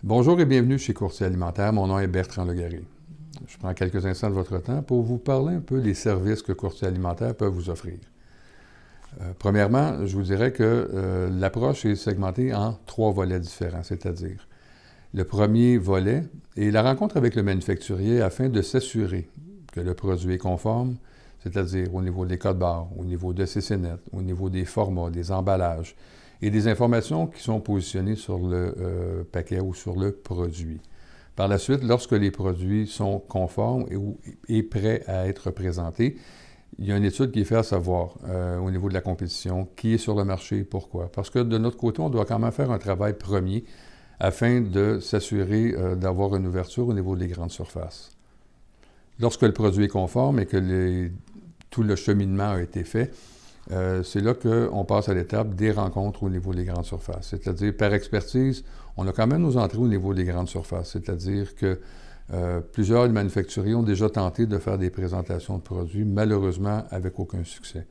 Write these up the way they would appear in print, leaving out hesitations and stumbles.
Bonjour et bienvenue chez Courtier Alimentaire. Mon nom est Bertrand Legaré. Je prends quelques instants de votre temps pour vous parler un peu des services que Courtier Alimentaire peut vous offrir. Premièrement, je vous dirais que l'approche est segmentée en 3 volets différents, c'est-à-dire le premier volet est la rencontre avec le manufacturier afin de s'assurer que le produit est conforme, c'est-à-dire au niveau des codes barres, au niveau de CCNet, au niveau des formats, des emballages et des informations qui sont positionnées sur le paquet ou sur le produit. Par la suite, lorsque les produits sont conformes et prêts à être présentés, il y a une étude qui est faite à savoir au niveau de la compétition, qui est sur le marché et pourquoi. Parce que de notre côté, on doit quand même faire un travail premier afin de s'assurer d'avoir une ouverture au niveau des grandes surfaces. Lorsque le produit est conforme et que tout le cheminement a été fait, c'est là qu'on passe à l'étape des rencontres au niveau des grandes surfaces. C'est-à-dire, par expertise, on a quand même nos entrées au niveau des grandes surfaces. C'est-à-dire que plusieurs manufacturiers ont déjà tenté de faire des présentations de produits, malheureusement avec aucun succès.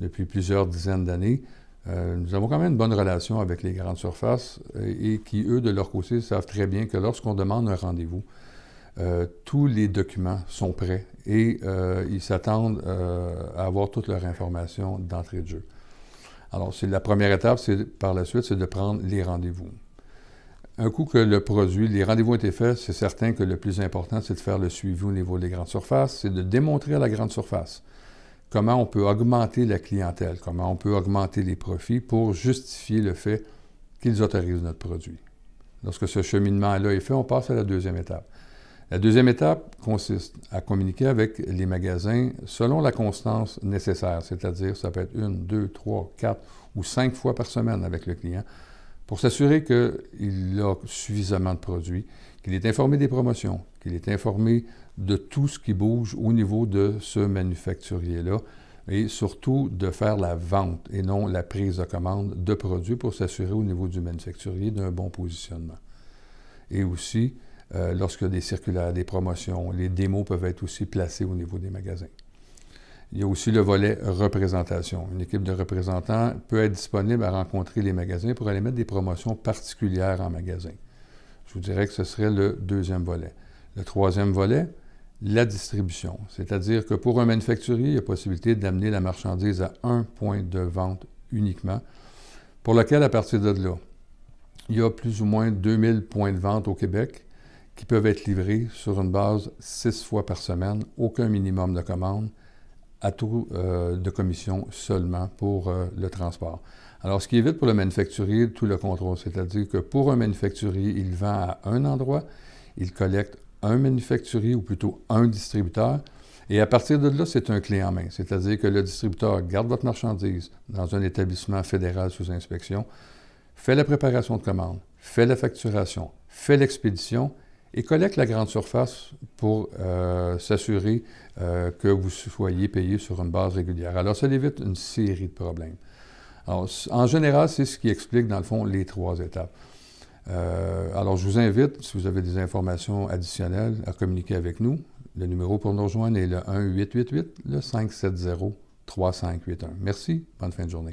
Depuis plusieurs dizaines d'années, nous avons quand même une bonne relation avec les grandes surfaces et qui, eux, de leur côté, savent très bien que lorsqu'on demande un rendez-vous, tous les documents sont prêts et ils s'attendent à avoir toutes leurs informations d'entrée de jeu. Alors, la première étape, par la suite, c'est de prendre les rendez-vous. Un coup que le produit, les rendez-vous ont été faits, c'est certain que le plus important, c'est de faire le suivi au niveau des grandes surfaces, c'est de démontrer à la grande surface comment on peut augmenter la clientèle, comment on peut augmenter les profits pour justifier le fait qu'ils autorisent notre produit. Lorsque ce cheminement-là est fait, on passe à la deuxième étape. La deuxième étape consiste à communiquer avec les magasins selon la constance nécessaire, c'est-à-dire ça peut être 1, 2, 3, 4 ou 5 fois par semaine avec le client, pour s'assurer qu'il a suffisamment de produits, qu'il est informé des promotions, qu'il est informé de tout ce qui bouge au niveau de ce manufacturier-là, et surtout de faire la vente et non la prise de commande de produits pour s'assurer au niveau du manufacturier d'un bon positionnement. Et aussi, lorsqu'il y a des circulaires, des promotions, les démos peuvent être aussi placés au niveau des magasins. Il y a aussi le volet représentation. Une équipe de représentants peut être disponible à rencontrer les magasins pour aller mettre des promotions particulières en magasin. Je vous dirais que ce serait le deuxième volet. Le troisième volet, la distribution. C'est-à-dire que pour un manufacturier, il y a possibilité d'amener la marchandise à un point de vente uniquement, pour lequel, à partir de là, il y a plus ou moins 2000 points de vente au Québec qui peuvent être livrés sur une base 6 fois par semaine, aucun minimum de commande, à taux de commission seulement pour le transport. Alors, ce qui évite pour le manufacturier tout le contrôle, c'est-à-dire que pour un manufacturier, il vend à un endroit, il collecte un manufacturier ou plutôt un distributeur, et à partir de là, c'est un clé en main, c'est-à-dire que le distributeur garde votre marchandise dans un établissement fédéral sous inspection, fait la préparation de commande, fait la facturation, fait l'expédition, et collecte la grande surface pour s'assurer que vous soyez payé sur une base régulière. Alors, ça évite une série de problèmes. Alors, en général, c'est ce qui explique, dans le fond, les 3 étapes. Alors, je vous invite, si vous avez des informations additionnelles, à communiquer avec nous. Le numéro pour nous rejoindre est le 1-888-570-3581. Merci, bonne fin de journée.